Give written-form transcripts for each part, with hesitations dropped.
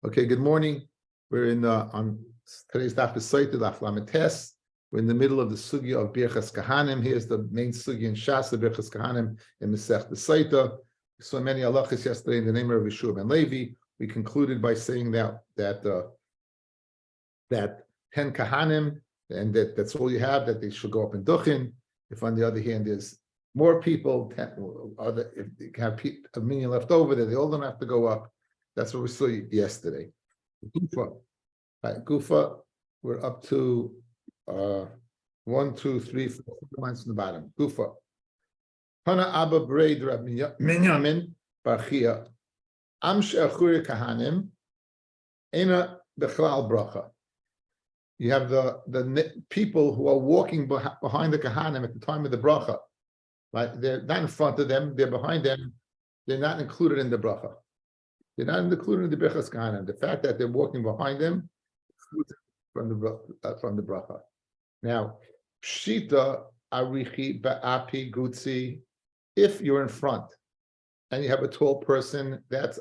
Okay, good morning. We're in on today's Daf Sotah, Daf Lametes. We're in the middle of the sugya of Birchas Kahanim. Here's the main sugya in Shas, the Birchas Kahanim in Masech Sotah. We saw many halachas yesterday in the name of Rabbi ben Levi. We concluded by saying that 10 Kahanim, and that's all you have, that they should go up in Duchin. If on the other hand there's more people, if you have a million left over, that they all don't have to go up. That's what we saw yesterday. Gufa. Right, Gufa, we're up to 1, 2, 3, 4 lines from the bottom. Gufa. Hana Abba Braid Rab Minyamin Barchia. Amsh Achuri Kahanim. Ena Bechlal Bracha. You have the people who are walking behind the Kahanim at the time of the Bracha. Right? They're not in front of them, they're behind them. They're not included in the Bracha. They're not included in the Birchas Kahanim. The fact that they're walking behind them from the bracha. Now, pshita arichi ba'api gutzi. If you're in front and you have a tall person that's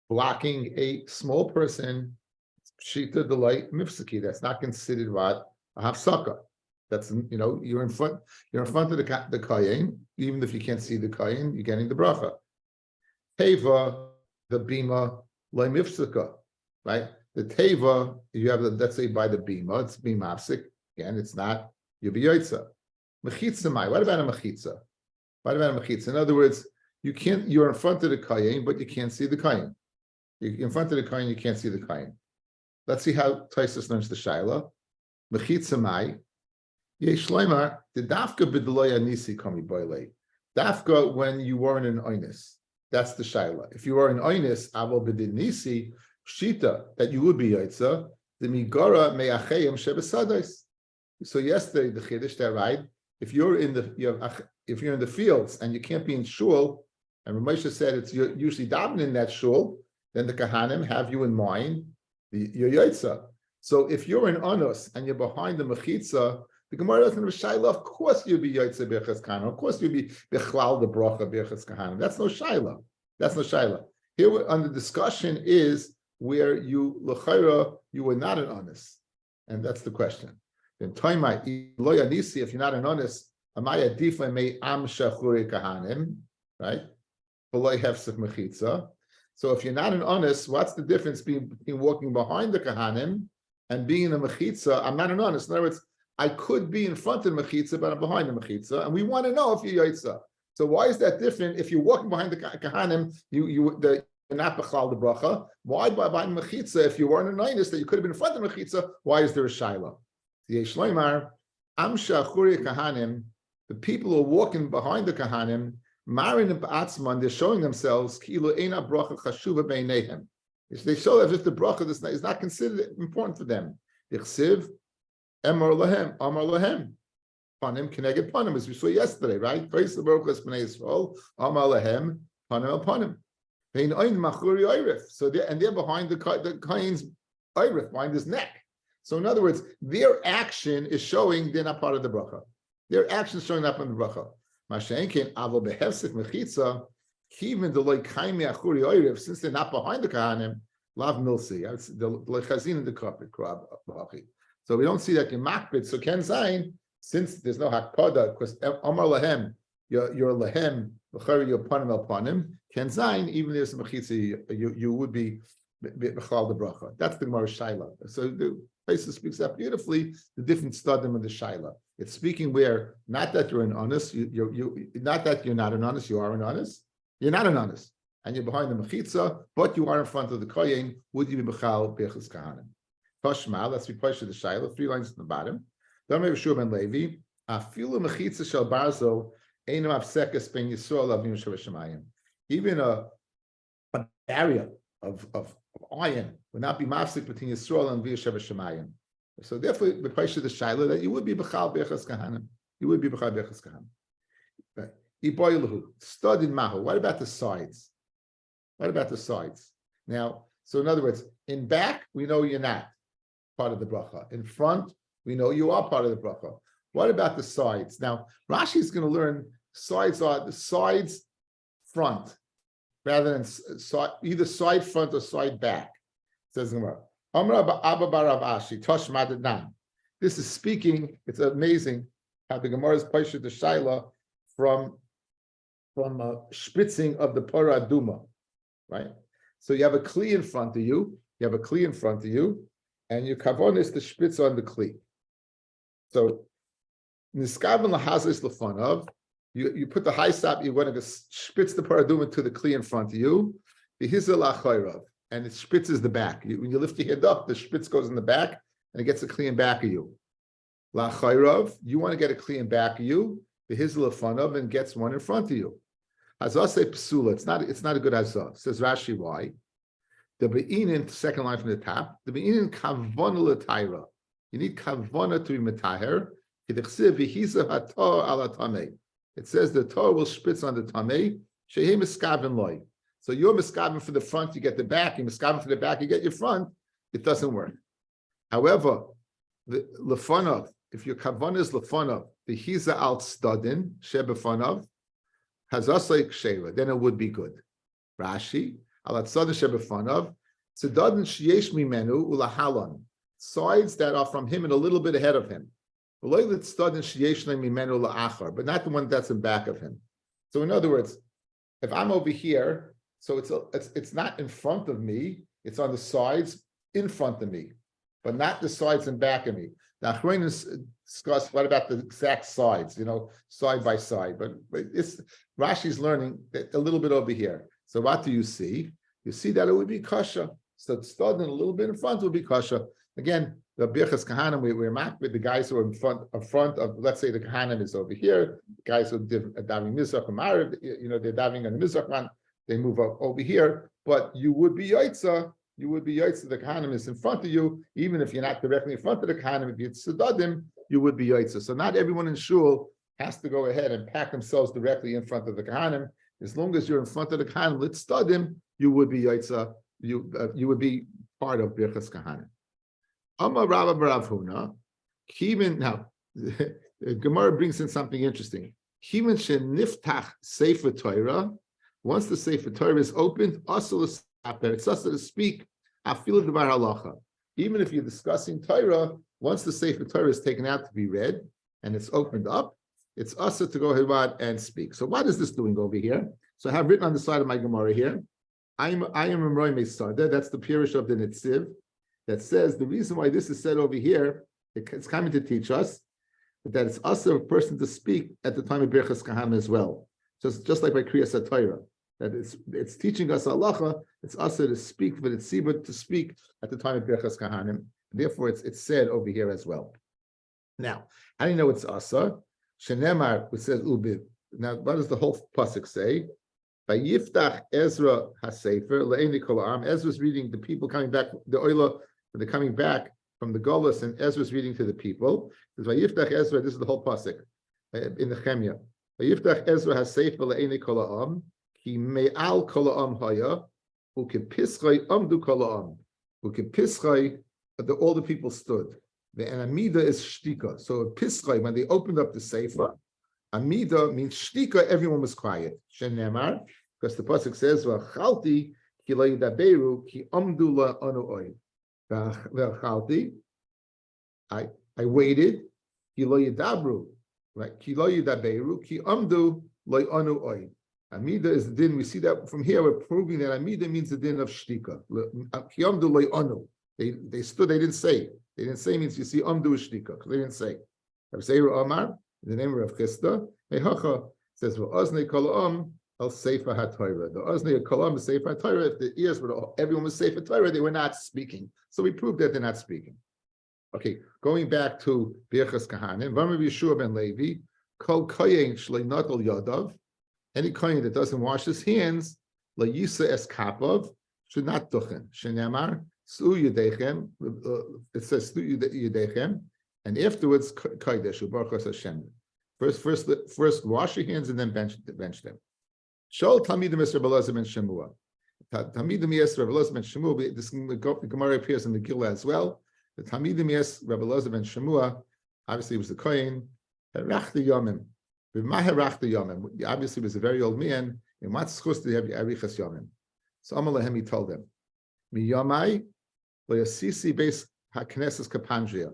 blocking a small person, pshita delay mifsaki. That's not considered what a hafsaka. That's you're in front. You're in front of the kayin. Even if you can't see the kayin, you're getting the bracha. Teva. The bima loy right? The teva, you have let's say by the bima, it's bima afsik. Again, it's not yubiyotza. Mechitza mai. What about a mechitza? What about a mechitza? In other words, you're in front of the kayin, but you can't see the kayin. You're in front of the kayin, you can't see the kayin. Let's see how Taisus learns the shaila. Mechitza mai. Yesh leimar the dafka b'deloy anisi kami boile. Dafka when you weren't in oinus. That's the shaila. If you are in oinus, avo b'dinisi, shita, that you would be yaitza, the migara me'achayim shebesadais. So yesterday the chiddush that right, if you're in the fields and you can't be in shul, and Ramesha said you're usually davening in that shul, then the kahanim have you in mind, you're yaitza. So if you're in onus and you're behind the mechitza, the Gemara doesn't have a shaila. Of course, you'd be yaitze birchas kahanim. Of course, you'd be bechlal the bracha birchas kahanim. That's no shaila. That's no shaila. Here, under discussion is where you l'chayra you were not an honest, and that's the question. Then toimai lo yanisi, if you're not an honest, amaya difa may am shachuri kahanim, right? V'lo hefsek mechitza. So if you're not an honest, what's the difference between walking behind the kahanim and being in a mechitza? I'm not an honest. In other words, I could be in front of the mechitza, but I'm behind the mechitza, and we want to know if you're yaitza. So why is that different? If you're walking behind the kahanim, you're not bechal the bracha. Why behind the mechitza? If you weren't a neinus that you could have been in front of the mechitza, why is there a shaila? Yesh leimar amsha achuri kahanim. The people who are walking behind the kahanim, marin b'atzman, they're showing themselves kilu eina bracha chashuva beinehem. They show as if the bracha is not considered important for them. Ichsiv. Amar lahem, panim keneged panim, as we saw yesterday, right? Praise the Baruch Bnei Yisrael, Amar lahem, panim el panim. Vein oin machuri oirif. So they're behind the kain's oirif, behind his neck. So in other words, their action is showing they're not part of the bracha. Their action is showing up in the bracha. Masha'enkin avo behefsek mechitza, kivin deloy kaimi achuri oirif. Since they're not behind the kahanim, lav milsi. The lechazin in the carpet, krab b'hachi. So we don't see that in makbid. So Ken Zayin, since there's no hakpada, because Amar Lahem, you're Lahem, you're panim el panim. Ken Zayin, even there's some mechitzi, you would be bechal the bracha. That's the Gemara shaila. So the Paisa speaks out beautifully the different stadim of the shaila. It's speaking where not that you're an honest, not that you're not an honest, you are an honest. You're not an honest, and you're behind the mechitza, but you are in front of the kohen. Would you be bechal birchas kahanim? Toshma, let's replace the shaila, 3 lines at the bottom. Rabbi ben Levi, afilu mechitza shel barzo, einu afsekes ben Yisrael avim shemashamayim. Even a barrier of iron would not be mafsik between Yisrael and shemashamayim. So therefore, replace the shaila that you would be bechal birchas kahanim. You would be bechal birchas kahanim. Iboilahu, stud in mahu. What about the sides? What about the sides? Now, so in other words, in back we know you're not part of the bracha. In front, we know you are part of the bracha. What about the sides? Now, Rashi is going to learn sides are the sides front, rather than either side front or side back. Says Gemara. Amra Abba Barav Ashi Tosh Madadnan. This is speaking. It's amazing how the Gemara is paisha the shaila from spitzing of the para aduma, right? So you have a kli in front of you. You have a kli in front of you, and your kavon is to spitz on the kli. So niskaven lahazis lefanov. You put the high stop. You want to spitz the para aduma to the kli in front of you. The hizel achayrov, and it spitzes the back. When you lift your head up, the spitz goes in the back, and it gets a kli in back of you. Lachayrov, you want to get a kli in back of you. The hizel lefanov, and gets one in front of you. Hazah say psula. It's not a good hazah. Says Rashi why. The be'inin, second line from the top. The be'inin kavona l'tayra. You need kavona to be metaher. It says the Torah will spitz on the tamei. Shehe miskaven loy. So you're miskaven for the front, you get the back. You're miskaven for the back, you get your front. It doesn't work. However, the lefanov, if your kavona is lefanov, the hiza al stadin shebefanov hazasay ksheva, then it would be good. Rashi al stadin shebefanov tzadin sheyesh mimenu ulahalon, sides that are from him and a little bit ahead of him. But not the one that's in back of him. So in other words, if I'm over here, so it's not in front of me, it's on the sides in front of me, but not the sides and back of me. Now we're going to discuss what about the exact sides, side by side. But it's Rashi's learning a little bit over here. So what do you see? You see that it would be kasha. So it's starting a little bit in front would be kasha. Again, the Birchas Kahanim, we're marked with the guys who are in front of, let's say the Kahanim is over here, the guys who are daving Mizrach and Ma'ariv, they're daving on the Mizrach one, they move up over here, but you would be Yaitza, the Kahanim is in front of you, even if you're not directly in front of the Kahanim, if you're Sedadim, you would be Yaitza. So not everyone in Shul has to go ahead and pack themselves directly in front of the Kahanim. As long as you're in front of the Kahanim, let's Sedadim, you would be Yaitza, you would be part of Birchas Kahanim. Amar Rabba Barav Huna, now Gemara brings in something interesting. Kiven sheniftach Sefer Torah, once the Sefer Torah is opened, it's also to speak afilu devar halacha. Even if you're discussing Torah, once the Sefer Torah is taken out to be read and it's opened up, it's also to go ahead and speak. So what is this doing over here? So I have written on the side of my Gemara here, I am Roy Sotah. That's the Pirish of the Netziv. That says the reason why this is said over here, it's coming to teach us that it's also a person to speak at the time of Birchas Kahanim as well. Just like by Kriyas HaTorah, that it's teaching us halacha, it's also to speak, but it's sibud to speak at the time of Birchas Kahanim. Therefore, it's said over here as well. Now, how do you know it's asa? Shenemar, which says ubid. Now, what does the whole pasuk say? By Yiftach Ezra HaSefer Le'eni Kol Ha'am. Ezra's reading the people coming back, the Oila. They're coming back from the Golus, and Ezra's reading to the people. It says, "Vayiftach Ezra." This is the whole pasuk in the Chemya. Vayiftach Ezra hasefer le'enei kol ha'am ki me'al kol ha'am haya ukepischai amdu kol ha'am ukepischai. All the people stood. The amida is shtika. So pischai, when they opened up the sefer, amida means shtika. Everyone was quiet. Shenemar, because the pasuk says, "V'chalti ki lo yidaberu ki amdu la'anu oy." I waited. Kilo yidabru, right? Kilo yidaberu ki amdu loy anu oy. Amida is the din. We see that from here. We're proving that Amida means the din of shtika. Ki amdu loy anu. They stood. They didn't say. They didn't say means you see amdu shtika. They didn't say. Rav Seir Omar, in the name of Rav Chisda, Mehacha says v'oznei kol al sefer haTorah. The oznei kol is sefer haTorah. If the ears were everyone was sefer Torah, they were not speaking. So we proved that they're not speaking. Okay, going back to Birchas Kahanim, V'amar Yeshua ben Levi, Kol Koyin Shlei Natal Yadav, any koyin that doesn't wash his hands, La Yisa Es Kapav, should not duchen. Shenemar, Su Yudechem, it says Su Yudechem, and afterwards Kodesh, Baruch Hashem. First wash your hands and then bench them. Shol Talmidim Es Rabbi Elazar ben Shemua. Talmidim Yes Rabbi Elazar ben Shemua, this Gemara appears in the Gila as well. The Talmidim Yes Rabbi Elazar ben Shemua, obviously he was the kohen. Rachta Yomim. Obviously, he was a very old man. In what schus did he have arichas yomim? So Amalahem, he told them, Miyamai Loyasisi base hakneses kapandria.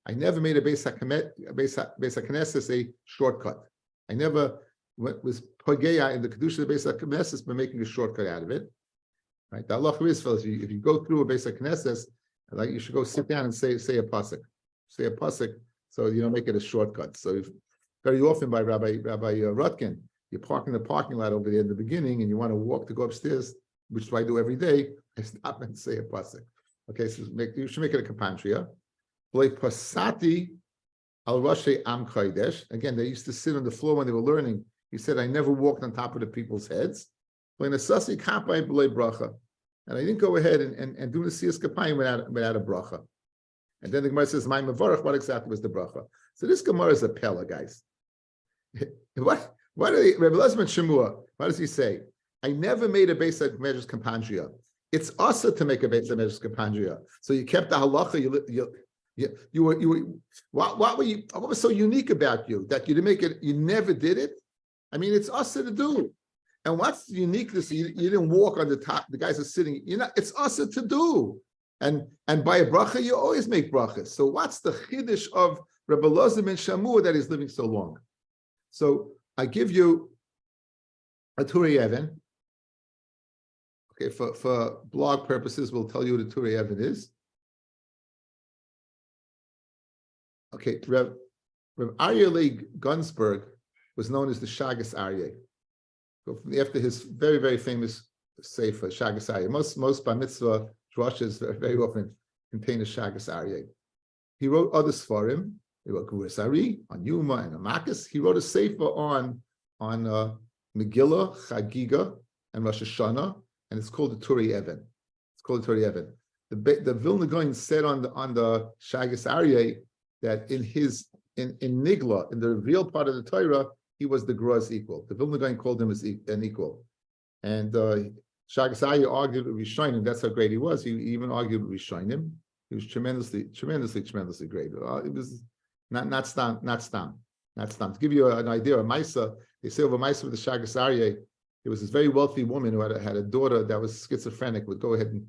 I never made a base hakneses a shortcut. I never was pogeya in the kedusha of the base hakneses by making a shortcut out of it. Right? The halacha is, fellas, if you go through a base hakneses, like you should go sit down and say a pasuk, so you don't make it a shortcut. So very often by Rabbi Rutkin, you're parking the parking lot over there in the beginning, and you want to walk to go upstairs, which I do every day. I stop and say a pasuk. Okay, so you should make it a kapantria. Pasati al Rashi Am Kodesh. Again, they used to sit on the floor when they were learning. He said, I never walked on top of the people's heads. And I didn't go ahead and do the siyas kapayim without a bracha. And then the Gemara says, "My mavarach." What exactly was the bracha? So this Gemara is a pella, guys. What are they? Rabbi Lezman Shemua. What does he say? I never made a base that measures kapandria. It's also to make a base that measures kapandria. So you kept the halacha. You were. What was so unique about you that you didn't make it? You never did it. I mean, it's also to do. And what's the uniqueness? You didn't walk on the top. The guys are sitting. It's also to do. And by a bracha, you always make brachas. So what's the chiddush of Rabbi Lozim and Shamua that is living so long? So I give you a Turei Even. Okay, for blog purposes, we'll tell you what a Turei Even is. Okay, Reb Aryeh Gunsberg was known as the Shagas Aryeh. After his very, very famous sefer, Shagas Aryeh. Most bar mitzvah drushes very often contain a Shagas Aryeh. He wrote other Sfarim. He wrote Guras Ari, on Yuma and Amakas. He wrote a sefer on Megillah, Chagiga, and Rosh Hashanah, and it's called the Turei Even. The Vilna Gaon said on the Shagas Aryeh that in Nigla, in the real part of the Torah, he was the Groz equal. The Vilna Gaon called him as an equal. And Shagas Aryeh argued with Rishonim. That's how great he was. He even argued with Rishonim. He was tremendously great. It was not stam. To give you an idea of Maisa, they say over Maisa with the Shagas Aryeh, there was this very wealthy woman who had a daughter that was schizophrenic, would go ahead and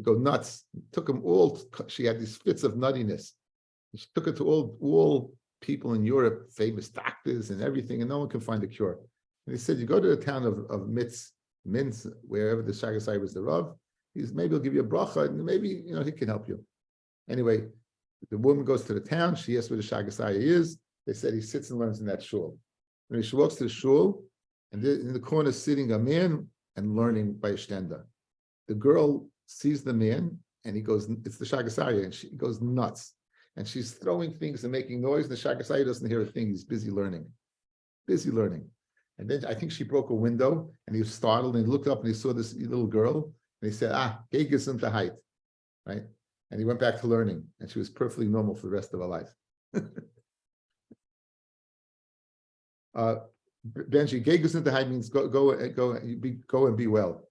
go nuts. It took them all. She had these fits of nuttiness. She took it to all people in Europe, famous doctors and everything, and no one can find a cure. And he said, you go to the town of Minsk, wherever the Shagas Aryeh was the Rav, maybe he'll give you a bracha, and maybe he can help you. Anyway, the woman goes to the town, she asks where the Shagas Aryeh is. They said he sits and learns in that shul. When she walks to the shul, and in the corner sitting a man and learning by a shtender. The girl sees the man, and he goes, it's the Shagas Aryeh, and she goes nuts. And she's throwing things and making noise, and the Shagas Aryeh doesn't hear a thing. He's busy learning. And then I think she broke a window, and he was startled, and he looked up and he saw this little girl, and he said, Geg is the height, right? And he went back to learning, and she was perfectly normal for the rest of her life. Benji, Geg is the height means go and be well.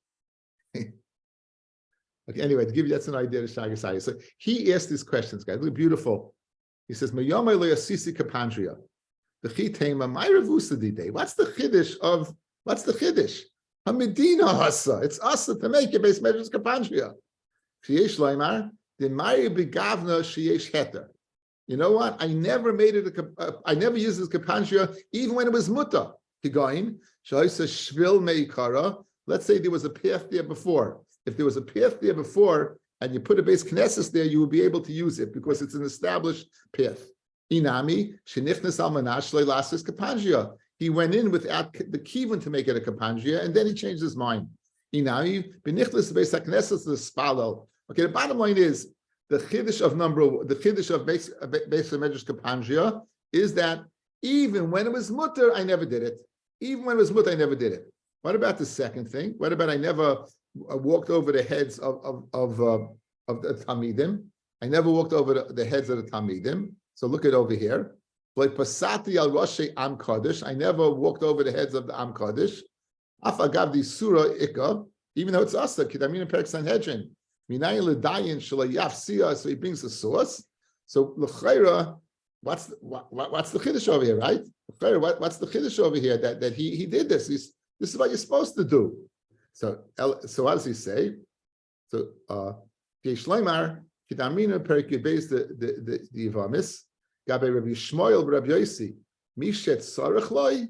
Okay, anyway, to give you that's an idea of Shagas Aryeh. So he asked these questions, guys. Look beautiful. He says, Mayomai lo yasisi kapandria. The chitema, my revusadide. What's the chiddush? Hamedina hasa. It's asa to make it based measures kapandria. Sheyesh loymar, the mari begavna sheyesh heter. You know what? I never made it I never used this kapandria, even when it was muta. Kigoin, shaisa shvil meikara. Let's say there was a path there before. If there was a path there before, and you put a base knesses there, you will be able to use it because it's an established path. Inami shenichnas al manashle lasis kapangia. He went in without the kivun to make it a kapangia, and then he changed his mind. Inami benichnas base knesses the spalel. Okay, the bottom line is the chiddush of base medrash kapangia is that even when it was mutter, I never did it. What about the second thing? What about I never walked over the heads of the Talmidim? I never walked over the heads of the Talmidim. So look at over here. Like pasati al Roshi Am Kaddish. I never walked over the heads of the Am Kaddish. Afagav di surah ikka, even though it's asa kidamin and Perek Sanhedrin. Minayin ledayin shalayaf siya. So he brings the source. So l'chayra, what's the chiddush over here, right? L'chayra, what's the chiddush over here that he did this? This is what you're supposed to do. So what does he say? So Yesh Leimar, Kidamina perikibes the Yivamis. Gabe Rabbi Shmuel, Rabbi Yossi, Mishet Sarach Loi,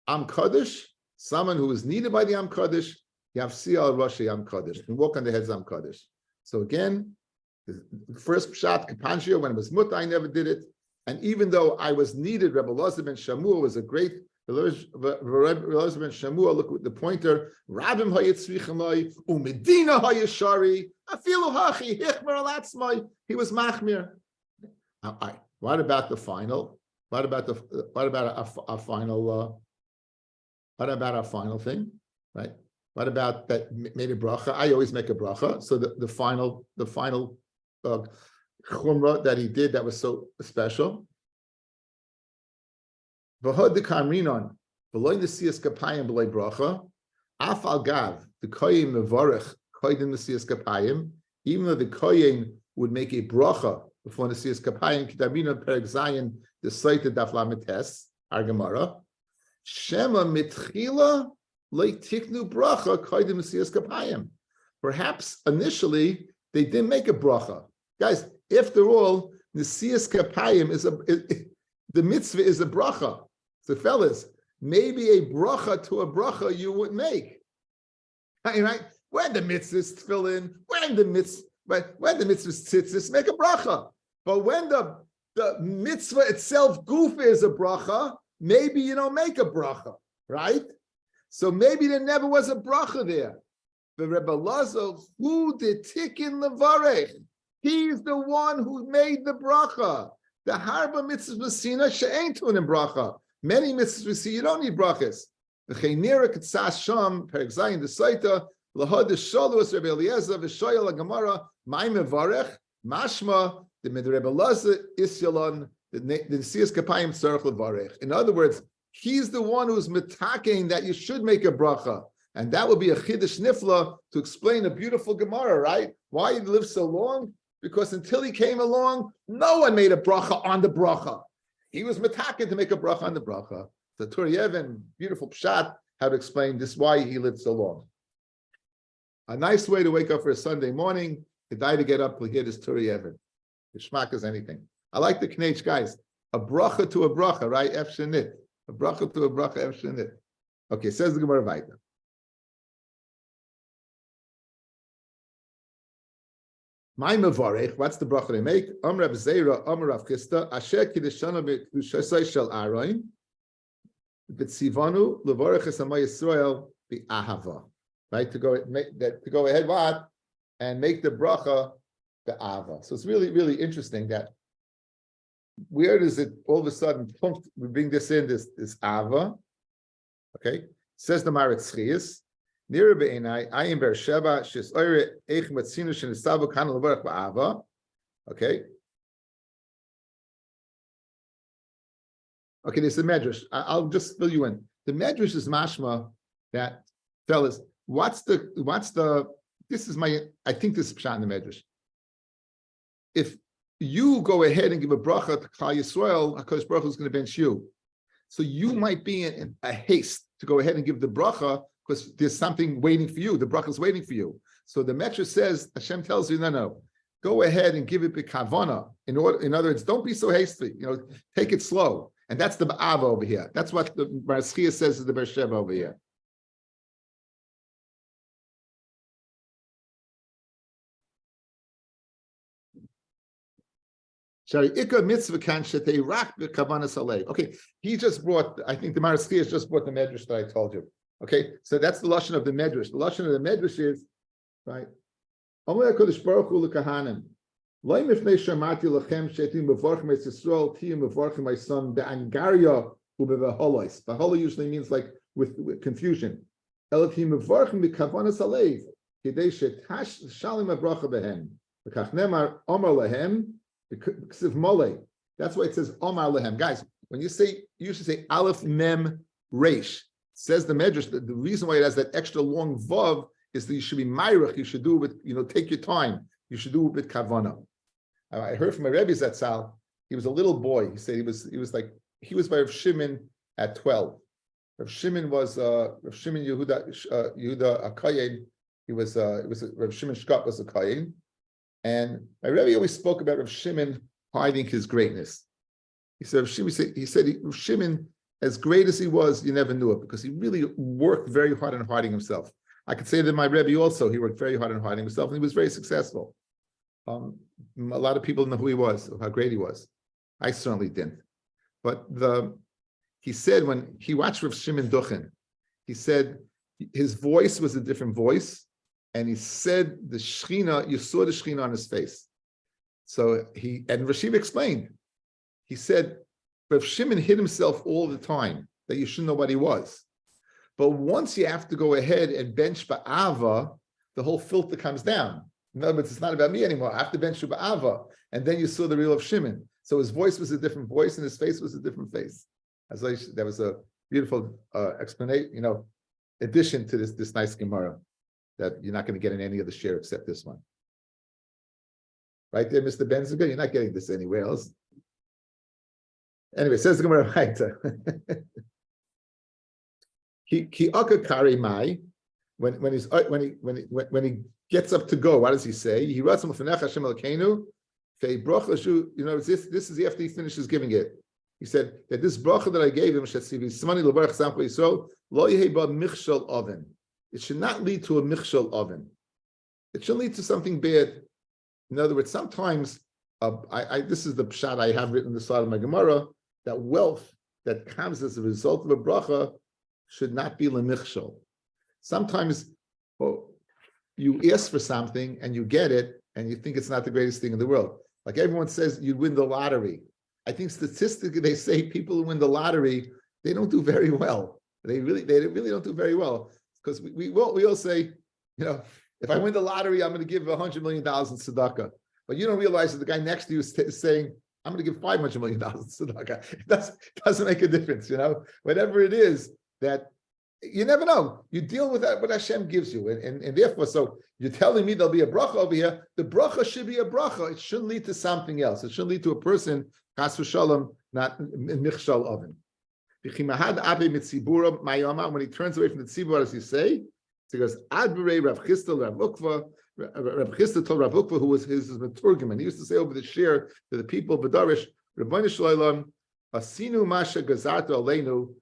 Am Kaddish, someone who is needed by the Am Kaddish, Yavsi al Rashi Am Kaddish, and walk on the heads of Am Kaddish. So again, the first pshat Kapanshio, when it was Mutta, I never did it. And even though I was needed, Rebbe Elazar ben Shamuel was a great Rebbe Elazar ben Shamuel. Look at the pointer. Rabim hayitzrichen loy umedina hayishari afilu hachi hichmer alatzmai. He was machmir. All right. What about the final? What about our final? What about our final thing? Right? What about that made a bracha? I always make a bracha. So the final chumrah that he did that was so special. V'hod the kamrinon v'loy nesiyas kapayim b'loy bracha af al gav the koyin mevarich koyin nesiyas kapayim, even though the koyin would make a bracha before nesiyas kapayim k'damrinon perek zayin the Sotah Daf Lametes our Gemara shema mitchila loy tiknu bracha koyin nesiyas kapayim. Perhaps initially they didn't make a bracha, guys. After all, nesiyas kapayim the mitzvah is a bracha. So fellas, maybe a bracha to a bracha you would make. Right? When the mitzvahs fill in, when the mitzvahs tzitzis, make a bracha. But when the mitzvah itself goof is a bracha, maybe you don't make a bracha, right? So maybe there never was a bracha there. The Rebbe Elazar, who did tikkun levarech? He's the one who made the bracha. The harba mitzvahs v'sina she'ein tunim bracha. Many mitzvahs we see you don't need brachas. The Chaynira Katsas Sham Perek Zayin the Sotah Lahad the Shalus Rebbe Eliezer v'Shoyel Gemara Mai Mevarech Mashma the Rebbe Eliezer Isyalon the Nesiyas Kapayim Tzarich Levarech. In other words, he's the one who's metaking that you should make a bracha, and that would be a chiddush nifla to explain a beautiful Gemara, right? Why he lived so long? Because until he came along, no one made a bracha on the bracha. He was metaken to make a bracha on the bracha. The Turei Even, beautiful pshat, how to explain this, why he lived so long. A nice way to wake up for a Sunday morning, to die to get up to hear this Turei Even. The shmak is anything. I like the knech, guys. A bracha to a bracha, right? Ef shenit. A bracha to a bracha, ef shenit. Okay, says the Gemara weiter. My mevarech, what's the bracha they make? Amr Rav Zera, Amr Rav Chisda, Asher kiddushana b'kedushasai shel Aaron, b'tzivanu levarech es Amay Yisrael b'ahava. Right, to go ahead, what? And make the bracha b'ahava. So it's really, really interesting that where does it all of a sudden we bring this in, this ahava? Okay, says the Maritz Chiyas. Near Be'enai, I am Beersheba, Shis Oire, Eich Matzinu, Shinistavu, Kan Levarach Ba'ava. Okay. Okay, there's the Medrash. I'll just fill you in. The Medrash is mashma that, fellas, this is I think this is pshat in the Medrash. If you go ahead and give a bracha to Klal Yisrael, HaKadosh Baruch Hu is going to bench you. So you might be in a haste to go ahead and give the bracha, because there's something waiting for you. The bracha is waiting for you. So the Medrash says, Hashem tells you, no. Go ahead and give it b'kavana. In other words, don't be so hasty. Take it slow. And that's the ba'ava over here. That's what the Marschia says to the Beersheba over here. Okay, he just brought, I think the Marschia just brought the Medrash that I told you. Okay, so that's the lashon of the Medrash. The lashon of the Medrash is, right? Amar HaKadosh Baruch Hu l'kahanim, Lo mifnei shamati lachem shetim bevorchim es Yisrael tiyim bevorchim my son be'angaria u'be'v'holos. V'holos usually means like with confusion. Elatim bevorchim b'kavanas alev kidei shetash shalim habracha behem. V'kach nemar Omar lehem b'ksiv molei. That's why it says Omar lehem. Guys, when you should say Aleph Mem Reish. Says the Medrash that the reason why it has that extra long vav is that you should be myrich. You should do it with, take your time. You should do it with kavana. I heard from my Rebbe Zatzal. He was a little boy. He said he was by Rav Shimon at 12. Rav Shimon was Rav Shimon Yehuda a Kayin. It was Rav Shimon Shkat was a Kayin, And my Rabbi always spoke about Rav Shimon hiding his greatness. He said, Rav Shimon, as great as he was, you never knew it because he really worked very hard on hiding himself. I could say that my Rebbe also, he worked very hard on hiding himself, and he was very successful. A lot of people know who he was, how great he was. I certainly didn't. But he said when he watched Rav Shimon Duchen, he said his voice was a different voice, and he said the Shechina, you saw the Shechina on his face. So and Rashiv explained, he said, Rav Shimon hid himself all the time, that you shouldn't know what he was. But once you have to go ahead and bench ba'ava, the whole filter comes down. In other words, it's not about me anymore. I have to bench ba'ava. And then you saw the real of Shimon. So his voice was a different voice and his face was a different face. That was a beautiful explanation, addition to this nice Gemara that you're not going to get in any other share except this one. Right there, Mr. Benziger, you're not getting this anywhere else. Anyway, says the Gemara right. Ki aka kari mai, when he gets up to go, what does he say? He writes him Hashem Elokeinu. This is after he finishes giving it. He said that this bracha that I gave him, it should not lead to a michshol oven. It should lead to something bad. In other words, sometimes this is the pshat I have written on the side of my Gemara, that wealth that comes as a result of a bracha should not be lemichshol. Sometimes you ask for something and you get it and you think it's not the greatest thing in the world. Like everyone says, you win the lottery. I think statistically they say people who win the lottery, they don't do very well. They really don't do very well. Because we all say, if I win the lottery, I'm going to give $100 million in tzedakah. But you don't realize that the guy next to you is saying, I'm going to give $500 million in tzedakah. It doesn't make a difference, Whatever it is, that you never know. You deal with that, what Hashem gives you. And therefore, so you're telling me there'll be a bracha over here. The bracha should be a bracha. It shouldn't lead to something else. It shouldn't lead to a person, chas v'shalom, not in michshal oven. When he turns away from the tzibur, what does he say? He goes, Ad b'rei Rav Chisda Rav Ukva. Rav Chisda told Rav Ukva, who was his meturgeman. He used to say over the shir to the people, B'darish, Rabbeinu Shloilem, Asinu masha gazarta aleinu.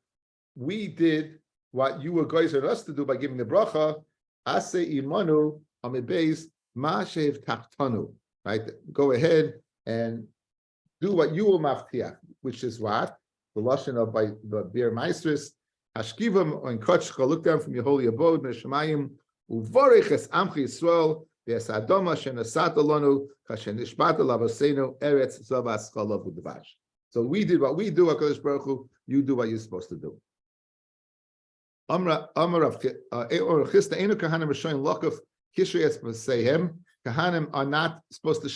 We did what you were guys on us to do by giving the bracha. Ase imanu amibeis ma shev tachtanu. Right? Go ahead and do what you will maftiach, which is what? The lashon of by the beer maestris. Hashkivam on kachcha, look down from your holy abode, Neshamayim, uvarich es amchi Yisrael, v'es adoma shenasat alonu, kashen nishbat alavosenu, eretz zavas chalav u'dvash. So we did what we do, HaKadosh Baruch Hu, you do what you're supposed to do. Amar Rav Chisda, Einu Kahanim Rishonim Lokov Kishrei Espasehem. Kahanim are not supposed to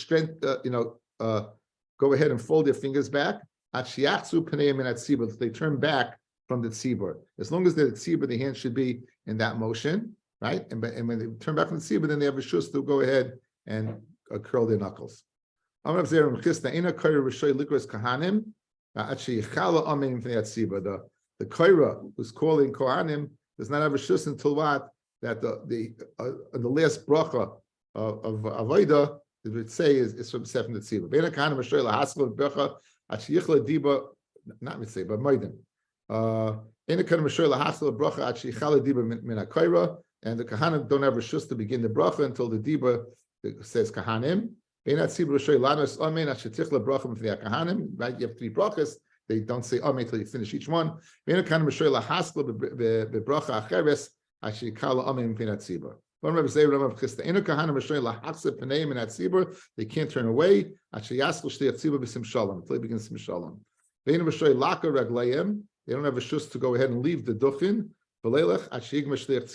go ahead and fold their fingers back. Achiachzu Pneim in Atzibur. They turn back from the tzibur. As long as the tzibur, the hand should be in that motion, right? And when they turn back from the tzibur, then they have a shus to go ahead and curl their knuckles. Amar Rav Zera Mechista, Eina Kaira Rishoy Likros Kahanim, Achi Yichala Amen from the tzibur. The Kaira who's calling Kohanim does not have a shus until what? That the last bracha of Avodah, it would say is from Sefer Tzibur. Beina Kahanim Rishoy Lahaskol Bracha Achi Yichla Diba, not Mitzvah, but Moedim. And the Kahanim don't have a shus to begin the bracha until the diba says Kahanim. Right? You have 3 brachas. They don't say Amen until you finish each one. They can't turn away until he begins Sim Shalom. They don't have a shus to go ahead and leave the duchin. Until he finishes the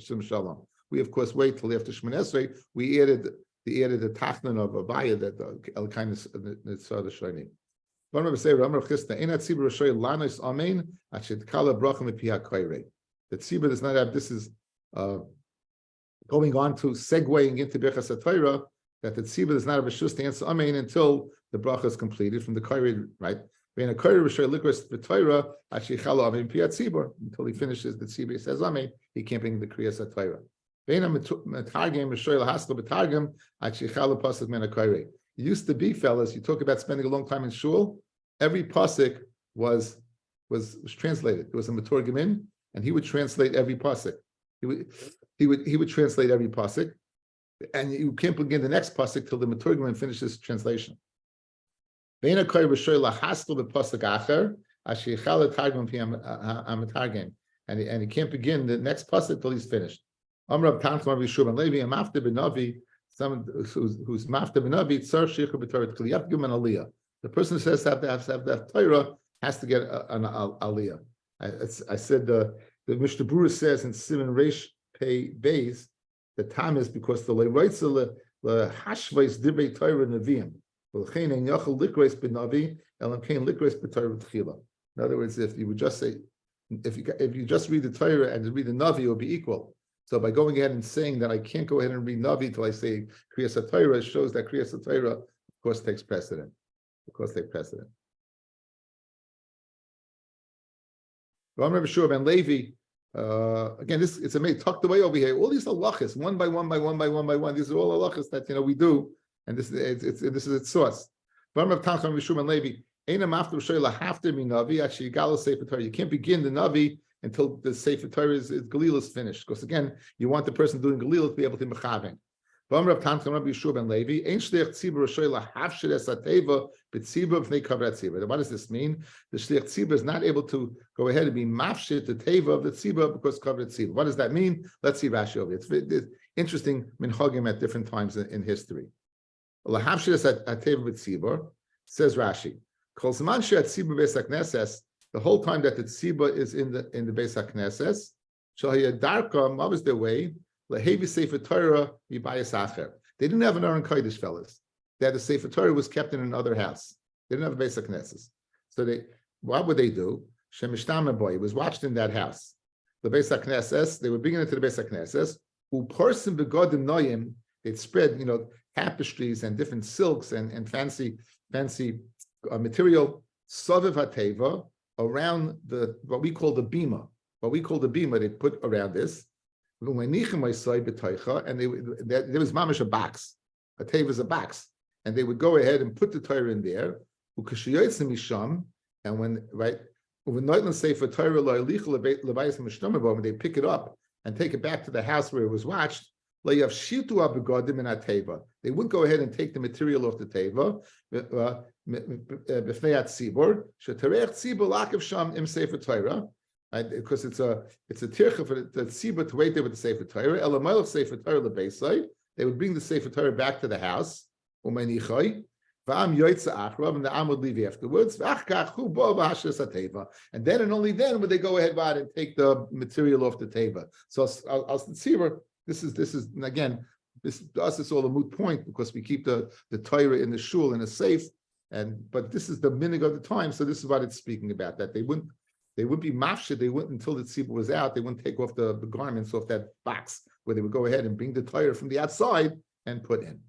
Sim Shalom. We of course wait till after Shemon Esrei. We added the tachnon of Abaya that the Elkainis Tzad Shloimeh. One Rabbi say, Rav Chisda, Ein Tzibur Rishoy Lanos Amen Ashit Kala Bracha Mipia Koirei. The tzibur does not have. This is going on to segueing into Birchas HaTorah, that the tzibur does not have a shus to answer Amen until the bracha is completed from the Koirei, right? Until he finishes the tzibur, he says Amen. He can't bring the kriyas HaTorah. It used to be, fellas, you talk about spending a long time in shul, every pasuk was translated. There was a maturgimin, and he would translate every pasuk. He would translate every pasuk, and you can't begin the next pasuk till the maturgimin finishes translation. And he can't begin the next pasuk till he's finished. Someone who's mafta b'navi tzar shichu b'torah. You have to give him an aliyah. The person who says have that Torah has to get an aliyah. I said the Mishnah Berurah says in Siman Reish Pei Beis the time is because the leroitza le hashvais divrei Torah neviim v'lechein ein yachol likreis b'navi elam kein likreis b'Torah v'tchila. In other words, if you would just say, if you just read the Torah and read the Navi, it will be equal. So by going ahead and saying that I can't go ahead and read Navi till I say Kriyas HaTorah, shows that Kriyas HaTorah, of course, takes precedent. Of course, take precedent. Rabbi Shua ben Levi, again, it's amazing, tucked away over here. All these halachas, one by one. These are all halachas that we do, and this is its source. Rabbi Shua ben Levi, you can't begin the Navi until the Sefer Torah is Galil is finished. Because again, you want the person doing Galil to be able to mechaven. What does this mean? The Shliach Tzibur is not able to go ahead and be mafshit the teva of the Tzibur because covered Tzibur. What does that mean? Let's see Rashi over here. It's interesting minhagim at different times in history. Says Rashi. The whole time that the tzibah is in the Beis HaKnesses, what was their way? They didn't have an Aron Kodesh, fellas. They had the Sefer Torah was kept in another house. They didn't have a Beis HaKnesses. So what would they do? Shemishtam boy was watched in that house. The Beis HaKnesses, they would bring it into the Beis HaKnesses. Person begodim noyim, they'd spread, tapestries and different silks and fancy material, Saviv HaTeva, around what we call the bima. They put around this. And there was mamish a box. A teva is a box. And they would go ahead and put the Torah in there. And when they pick it up and take it back to the house where it was watched, they wouldn't go ahead and take the material off the teva. Because it's a tircha for the tzibah to wait there with the Sefer Torah. They would bring the Sefer Torah back to the house. And the Am would leave afterwards. And then and only then would they go ahead and take the material off the teva. So as the tzibah, this is again, to us it's all a moot point because we keep the Torah in the shul in a safe, but this is the minig of the time. So this is what it's speaking about, that they wouldn't be mafshid, they wouldn't until the tzibur was out, they wouldn't take off the garments off that box, where they would go ahead and bring the Torah from the outside and put in.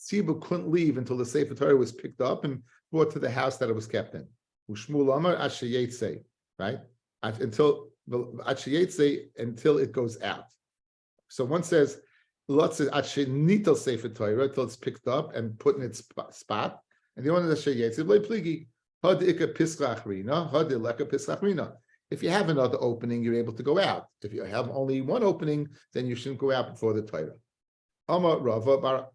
Tzibur couldn't leave until the Sefer Torah was picked up and brought to the house that it was kept in. Right? Until it goes out. So one says, until Sefer Torah, until it's picked up and put in its spot. And the one that if you have another opening, you're able to go out. If you have only one opening, then you shouldn't go out before the Torah. Amar Rava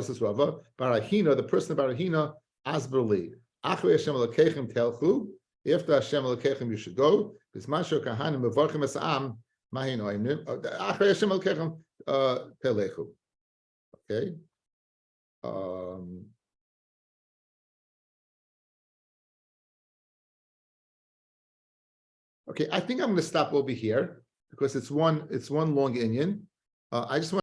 says Rava, Barahina, the person of Barahina, Asberli. After Hashem Elokechem telchu, after Hashem Elokechem you should go. Bismasho kahanim mevarchim esam mahin oimnim. After Hashem Elokechem telechu. Okay. Okay, I think I'm going to stop over here because it's one long inyan. I just want